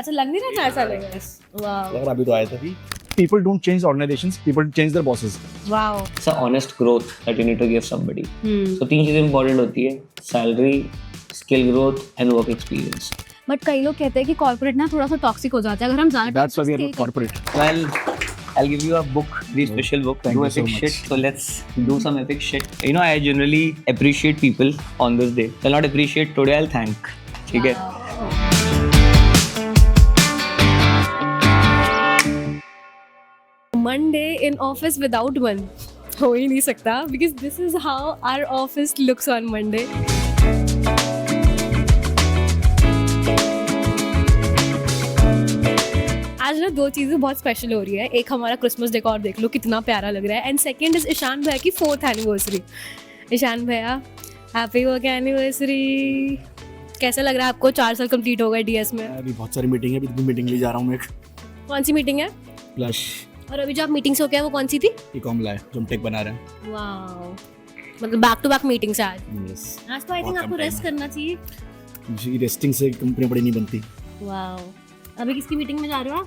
अच्छा लग नहीं रहा 4 साल हो गए? वाओ अगर अभी तो आए थे. People don't change organizations, people change their bosses. Wow. It's a honest growth that you need to give somebody. So 3 चीजें important होती है, salary, skill growth and work experience. But कई लोग कहते हैं कि कॉर्पोरेट ना थोड़ा सा टॉक्सिक हो जाता है अगर हम ज्यादा That's why we are not corporate. Well, I'll give you a book, very special book. Thank Do you so epic much. shit. So let's do some epic shit. You know, I generally appreciate people on this day. I'll not appreciate today. I'll thank. ठीक है. Monday in office without one हो ही नहीं सकता because this is how our office looks on Monday. आज ना 2 चीज़ें बहुत special हो रही है. एक हमारा क्रिसमस डेकोर देख लो कितना प्यारा लग रहा है एंड सेकंड इज ईशान भैया की 4th एनिवर्सरी. ईशान भैया हैप्पी वर्क एनिवर्सरी. कैसा लग रहा है आपको? 4 साल कंप्लीट हो गए डीएस में. अभी बहुत सारी मीटिंग है, अभी मीटिंग ले जा रहा हूँ मैं. कौन सी मीटिंग है? प्लस और अभी जो आप मीटिंग से होके आए वो कौन सी थी? ई-कॉम लाए जो हम टेक बना रहे हैं. वाओ मतलब बैक टू बैक मीटिंग से आज. यस. आज तो आई थिंक बहुत आपको कम रेस्ट time करना चाहिए. जी रेस्टिंग से कंपनी बड़ी नहीं बनती. वाओ. अभी किसकी मीटिंग में जा रहे हो आप?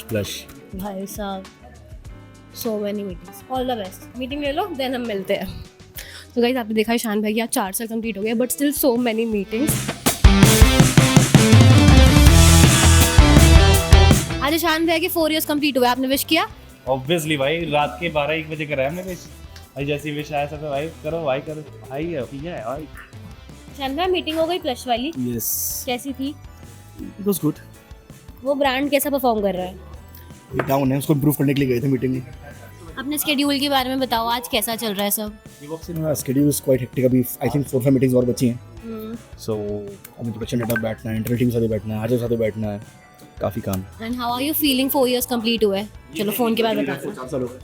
प्लस भाई साहब so many meetings. All the best. Meeting ले लो देन हम मिलते हैं. तो गाइस आपने देखा ईशान भाई की आज 4 साल कंप्लीट हो गए but still so many meetings. आज ईशान भाई के 4 इयर्स कंप्लीट हुए. आपने विश किया? ऑब्वियसली भाई रात के 12-1 बजे कराया हमने विश. भाई जैसी विश आया सब भाई करो भाई करो भाई है भाई. ईशान भाई मीटिंग हो गई प्लस वाली. यस. कैसी थी? It was good. वो ब्रांड कैसा परफॉर्म कर रहा है? ये डाउन है, उसको इम्प्रूव करने के लिए गए थे मीटिंग में. अपने स्केड्यूल के बारे में बताओ. आज कैसा चल रहा है सब? Schedule is quite hectic. अभी आई थिंक 4-5 मीटिंग्स और बची हैं. सो अभी प्रोडक्शन डेटा बैठना है, इंटरनल टीम के साथ बैठना है, आज के साथ बैठना है. काफी काम. And how are you feeling? 4 years complete हुए. चलो फोन के बाद बताओ. 4 साल हो गए.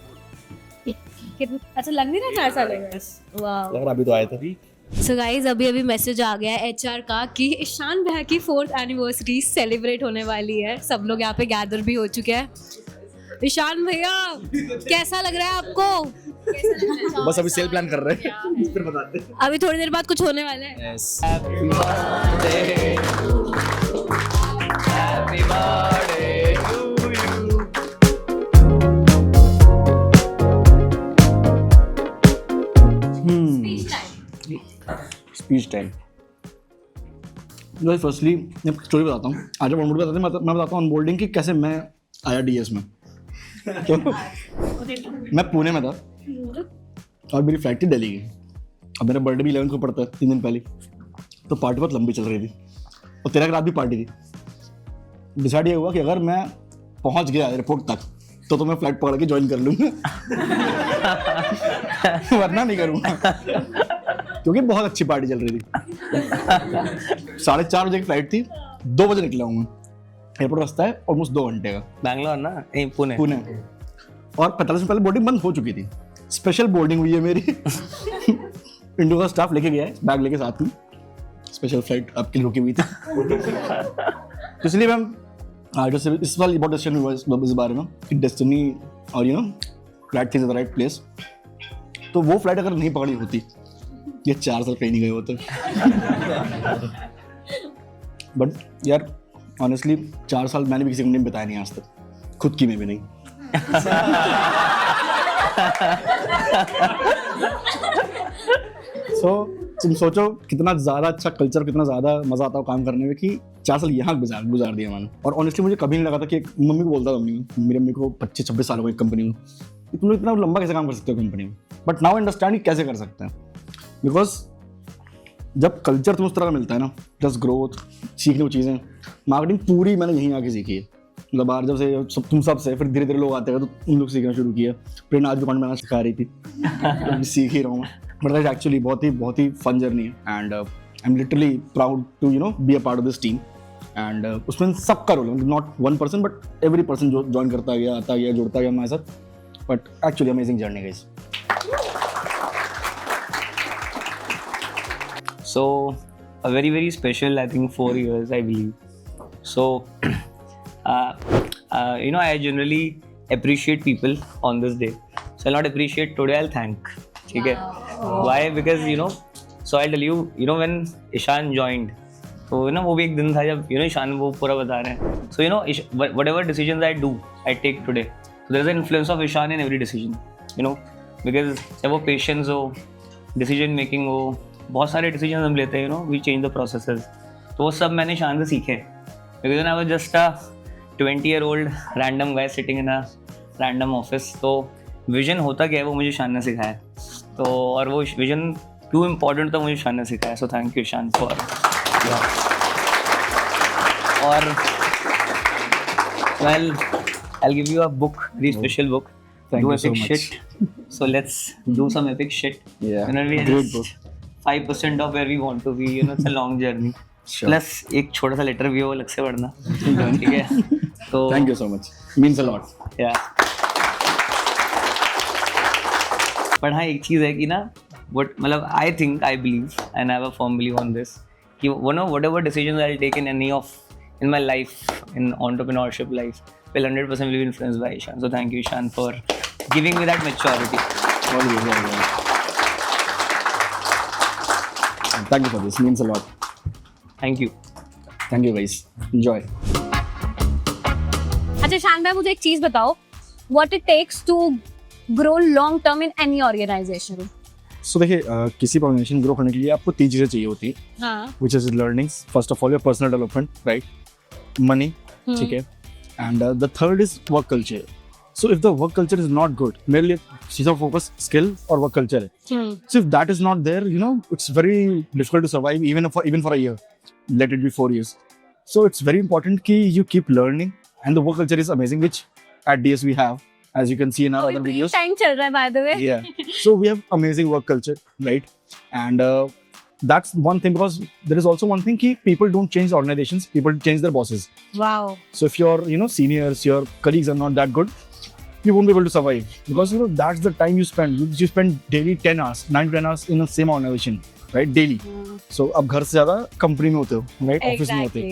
अच्छा लग नहीं रहा 4 साल हो गए? वाओ. अगर अभी तो आए थे. सो गाइज अभी मैसेज आ गया है एचआर का कि ईशान भैया की 4th एनिवर्सरी सेलिब्रेट होने वाली है. सब लोग यहाँ पे गैदर भी हो चुके हैं. ईशान भैया कैसा लग रहा है आपको? बस अभी सेल प्लान कर रहे हैं, फिर बताते हैं. अभी थोड़ी देर बाद कुछ होने वाला है. Yes. Happy birthday to you. Speech time. Firstly मैं स्टोरी बताता हूँ. आज जब ऑनबोर्ड बताते हैं मैं बताता हूँ ऑनबोर्डिंग की कैसे मैं आया डीएस में. तो मैं पुणे में था और मेरी फ्लाइट थी दिल्ली की. अब मेरा बर्थडे भी 11 को पड़ता है 3 दिन पहले. तो पार्टी बहुत लंबी चल रही थी और 13 की रात भी पार्टी थी. डिसाइड ये हुआ कि अगर मैं पहुंच गया एयरपोर्ट तक तो मैं फ्लाइट पकड़ के ज्वाइन कर लूँगा. वरना नहीं करूँगा क्योंकि बहुत अच्छी पार्टी चल रही थी. 4:30 बजे की फ्लाइट थी. 2 बजे निकला हूँ मैं. एयरपोर्ट रास्ता है ऑलमोस्ट 2 घंटे का. बैंगलोर ना पुणे. और 45 मिनट पहले बोर्डिंग बंद हो चुकी थी. स्पेशल बोर्डिंग हुई है मेरी. इंडिगो का स्टाफ लेके गया है बैग लेके साथ में. स्पेशल फ्लाइट आपके लिए रुकी हुई थी. तो इसलिए मैं जैसे इस बार बहुत डिस्कशन हुआ इस बारे में कि डेस्टिनी और right things at the right place. तो वो फ्लाइट अगर नहीं पकड़ी होती ये 4 साल कहीं नहीं गए होते. बट यार ऑनेस्टली 4 साल मैंने भी किसी कंपनी में बिताया नहीं आज तक. खुद की में भी नहीं. सो तुम सोचो कितना ज़्यादा अच्छा कल्चर, कितना ज़्यादा मज़ा आता है काम करने में कि 4 साल यहाँ गुजार दिया मैंने. और ऑनेस्टली मुझे कभी नहीं लगा था कि मम्मी को बोलता था मेरी मम्मी को 25-26 साल हो गए कंपनी में. तुम लोग इतना लंबा कैसे काम कर सकते हो कंपनी में. बट नाउ अंडरस्टैंड कैसे कर सकते हैं. बिकॉज जब कल्चर तुम्हें उस तरह का मिलता है ना, जस्ट ग्रोथ, सीखने को चीज़ें. मार्केटिंग पूरी मैंने यहीं आके सीखी है. मतलब बाहर जब से तुम सब से फिर धीरे धीरे लोग आते हैं तो उन लोग सीखना शुरू किया. प्रेरणा आज दुकान में सिखा रही थी. तो सीख ही रहा हूँ मैं. बट दैट एक्चुअली बहुत ही फन जर्नी है. And I am literally proud to be a part of this team. And उसमें सबका रोल है. Not 1 person but every person जो ज्वाइन करता गया, आता गया, जुड़ता गया हमारे साथ. But actually amazing journey guys. So a very very special, I think 4 years I believe. So I generally appreciate people on this day. So I'll not appreciate today, I'll thank. ठीक है. Why? Because so I'll tell you, when Ishan joined तो ना वो भी एक दिन था जब ईशान वो पूरा बता रहे हैं. So whatever decisions I do, I take today. So there is an influence of Ishan in every decision. Because जब वो patience हो, decision making हो, बहुत सारे decisions हम लेते हैं, we change the processes. तो वो सब मैंने ईशान से सीखे. Because I was just a 20-year-old random guy sitting in a random office. तो vision होता क्या है वो मुझे ईशान ने सिखाया. तो और वो vision क्यों important था मुझे ईशान ने सिखाया. So thank you Ishan for. और well, I'll give you a book, very special book. Thank do you so epic much. shit. So let's do some epic shit. Yeah, We are great just book. 5% of where we want to be. It's a long journey. Sure. Plus एक छोटा सा letter भी हो अलग से पढ़ना. ठीक है. तो Thank you so much. Means a lot. Yeah. पर हाँ एक चीज़ है कि ना मतलब I think I believe and I have a firm belief on this कि whatever decisions I'll take in my life, in entrepreneurship life, will 100% will be influenced by Ishan. So thank you Ishan for giving me that maturity. Always. Thank you for this. Means a lot. Thank you. Thank you guys. Enjoy. अच्छा ईशान भाई मुझे एक चीज बताओ, what it takes to grow long term in any organization. So देखिए किसी भी organisation grow करने के लिए आपको 3 चीज़ें चाहिए होती है. हाँ. Which is learnings. First of all, your personal development, right? Money, ठीक है. And the third is work culture. So if the work culture is not good, मेरे लिए चीज़ों focus skill और work culture है. So if that is not there, it's very difficult to survive even for a year. Let it be 4 years. So it's very important कि you keep learning, and the work culture is amazing, which at DS we have, as you can see in our other videos. Time चल रहा है by the way. Yeah. So we have amazing work culture, right? And that's one thing, because there is also one thing कि people don't change organizations, people change their bosses. Wow. So if your seniors, your colleagues are not that good, you won't be able to survive, because that's the time you spend. You spend daily 9 to 10 hours in the same organization, right? Daily. So अब घर से ज़्यादा company में होते हो, right? Office में होते हो.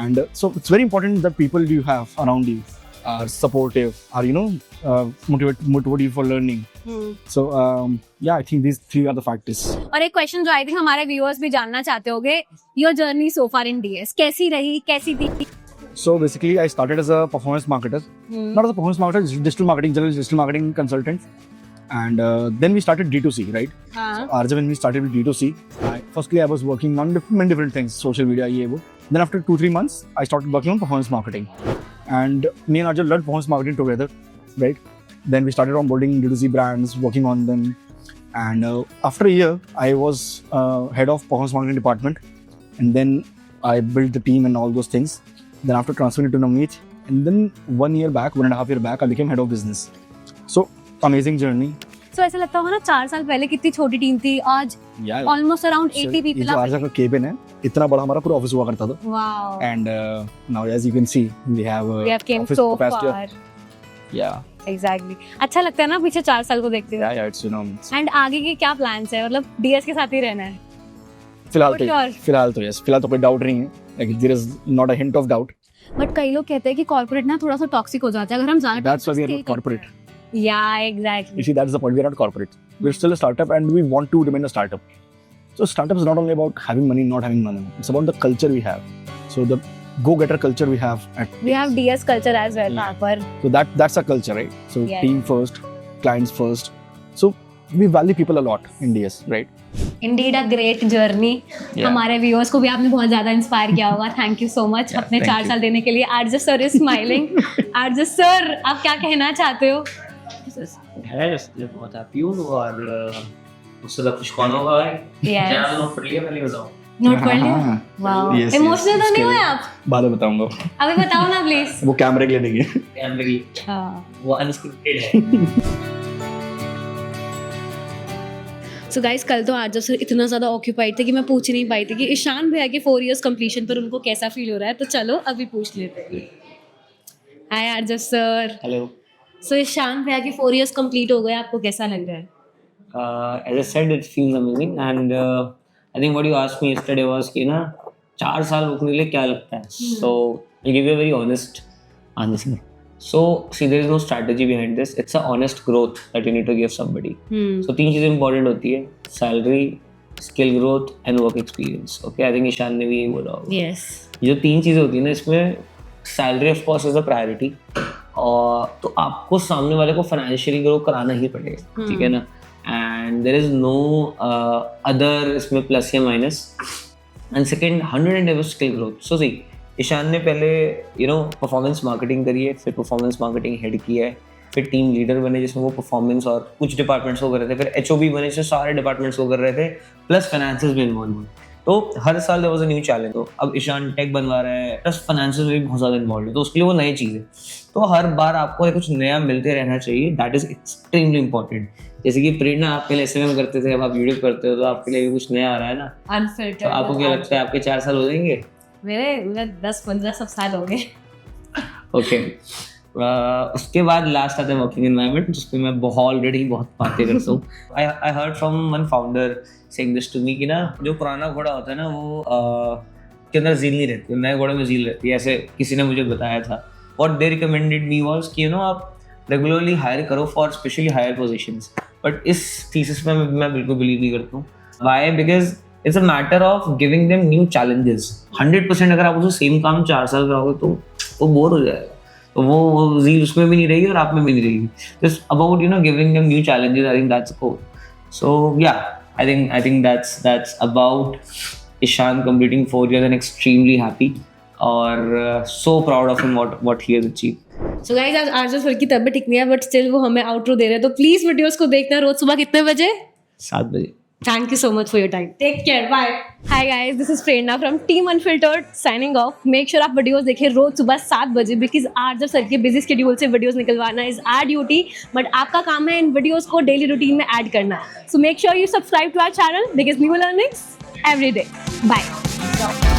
And so it's very important that people you have around you are supportive, are motivate you for learning. So yeah, I think these 3 are the factors. और एक क्वेश्चन जो आई थिंक हमारे viewers भी जानना चाहते होंगे, your journey so far in DS कैसी रही, कैसी थी? So basically, I started as a performance marketer, not as a performance marketer, digital marketing consultant, and then we started D2C, right? So Arja, when we started with D2C, firstly I was working on different things, social media, ye wo. Then after 2-3 months, I started working on performance marketing, and me and Arja learned performance marketing together, right? Then we started onboarding D2C brands, working on them, and after a year, I was head of performance marketing department, and then I built the team and all those things. Then after transferring it to Navneet, and then 1.5 year back, I became head of business. So amazing journey. So ऐसा लगता होगा ना 4 साल पहले कितनी छोटी team थी, आज almost around 80 people. ये जो आरजा का केबिन है, इतना बड़ा हमारा पूरा ऑफिस हुआ करता था. Wow. And now as you can see, we have came office so capacity. far. Yeah. Exactly. अच्छा लगता है ना पीछे 4 साल को देखते हुए. Yeah, it's And आगे के क्या plans है, मतलब डीएस के साथ ही रहना है? फिलहाल तो yes, फिलहाल तो कोई डाउट नहीं है. Like there is not a hint of doubt. But कई लोग कहते हैं कि कॉर्पोरेट ना थोड़ा सा टॉक्सिक हो जाता है अगर हम ज्यादा. That's why we are not corporate. Yeah, exactly. You see, that's the point. We are not corporate. We're still a startup, and we want to remain a startup. So startup is not only about having money, not having money. It's about the culture we have. So the go-getter culture we have we have DS culture as well. Yeah. पर So that's our culture, right? So Yeah. team first, clients first. So we value people a lot in DS, right? Indeed a great journey. Yeah. हमारे viewers को भी आपने बहुत ज्यादा inspire किया होगा. Thank you so much अपने thank 4 you. साल देने के लिए. RJ sir is smiling. RJ sir आप क्या कहना चाहते हो? है बहुत हैप्पी हूँ और उससे सब कुछ कौन होगा भाई? Yes. चैनल नोट कर लिया पहले बताओ. नोट कर लिया. हाँ. वाओ. Yes, इमोशनल yes, तो नहीं उसके हुए लिए. आप? बाद में बताऊंगा. अभी बताओ ना प्लीज. वो कैमरे के लिए नहीं है. कैमरे हाँ. वो अनस्क्रिप्टेड है. सो गाइस कल तो आरजब सर इतना ज़्यादा ऑक्यूपाइड थे कि मैं पूछ नहीं पाई थी कि ईशान भैया के 4 इयर्स कंप्लीशन पर उनको कैसा फील हो रहा है. तो चलो अभी पूछ लेते हैं. हाय आरजब सर. हेलो. सो ईशान भैया के 4 इयर्स कंप्लीट हो गए, आपको कैसा लग रहा है? As I said, it feels amazing, and I think what you asked me yesterday was कि ना 4 साल रुकने के लिए क्या लगता है. So I'll give you a very honest answer. So see, there is no strategy behind this. It's a honest growth that you need to give somebody. So 3 चीज़ें important होती है: salary, skill growth and work experience. Okay, I think Ishaan ने भी यही बोला होगा. Yes. जो 3 चीज़ें होती है ना इसमें, salary of course is a priority, और तो आपको सामने वाले को फाइनेंशियली ग्रो कराना ही पड़ेगा, ठीक है ना. And there is no other इसमें प्लस या minus. And second 100 skill growth. So see, Ishaan ने पहले परफॉर्मेंस मार्केटिंग करी है, फिर परफॉर्मेंस मार्केटिंग हेड किया है, फिर टीम लीडर बने जिसमें वो परफॉर्मेंस और कुछ डिपार्टमेंट्स को कर रहे थे, फिर एचओबी बने जिसमें सारे डिपार्टमेंट्स को कर रहे थे, प्लस फाइनेंसेस में इन्वॉल्व हुए. तो हर साल there was a new challenge. तो अब ईशान टेक बनवा रहा है, प्लस फाइनेंसेस में भी बहुत ज़्यादा इन्वॉल्व है, तो उसके लिए वो नई चीज़ है. तो हर बार आपको कुछ नया मिलते रहना चाहिए. That is extremely important. जैसे कि प्रेरणा आप पहले एसएमएम करते थे, अब आप यूट्यूब करते हो, तो आपके लिए भी कुछ नया आ रहा है ना. अनफिल्टर्ड. तो आपको क्या लगता है आपके 4 साल हो जाएंगे? मेरे 10-15 सब साल हो गए. ओके. उसके बाद लास्ट आता है वर्किंग एनवायरनमेंट, जिसपे मैं ऑलरेडी बहुत बातें करता हूँ. I heard from one founder saying this to me कि ना, जो पुराना घोड़ा होता है ना, वो के अंदर झील नहीं रहती, नए घोड़े में झील रहती है. ऐसे किसी ने मुझे बताया था. What they recommended me was कि आप रेगुलरली हायर करो for specially higher positions. But इस थीसिस में मैं बिल्कुल बिलीव नहीं करता हूँ. Why? Because it's a matter of giving them new challenges. 100% अगर आप उसको सेम काम 4 साल करोगे तो वो बोर हो जाएगा. तो वो ज़ील उसमें भी नहीं रहेगी और आप में भी नहीं रहेगी. Just about giving them new challenges. I think that's core. So yeah, I think that's about Ishaan completing 4 years and extremely happy और so proud of him what he has achieved. So guys, आज RJ sir की तबीयत ठीक नहीं है, but still वो हमें outro दे रहे हैं. तो प्लीज वीडियोस को देखना रोज सुबह कितने बजे? 7 बजे. Thank you so much for your time. Take care. Bye. Hi guys, this is Prerna from Team Unfiltered signing off. Make sure आप वीडियोस देखें रोज सुबह 7 बजे, बिकॉज आरजे सर के बिजी शेड्यूल से वीडियोस निकलवाना इज आवर ड्यूटी. बट आपका काम है इन वीडियोस को डेली रूटीन में ऐड करना. So make sure you subscribe to our channel because new learnings every day. Bye.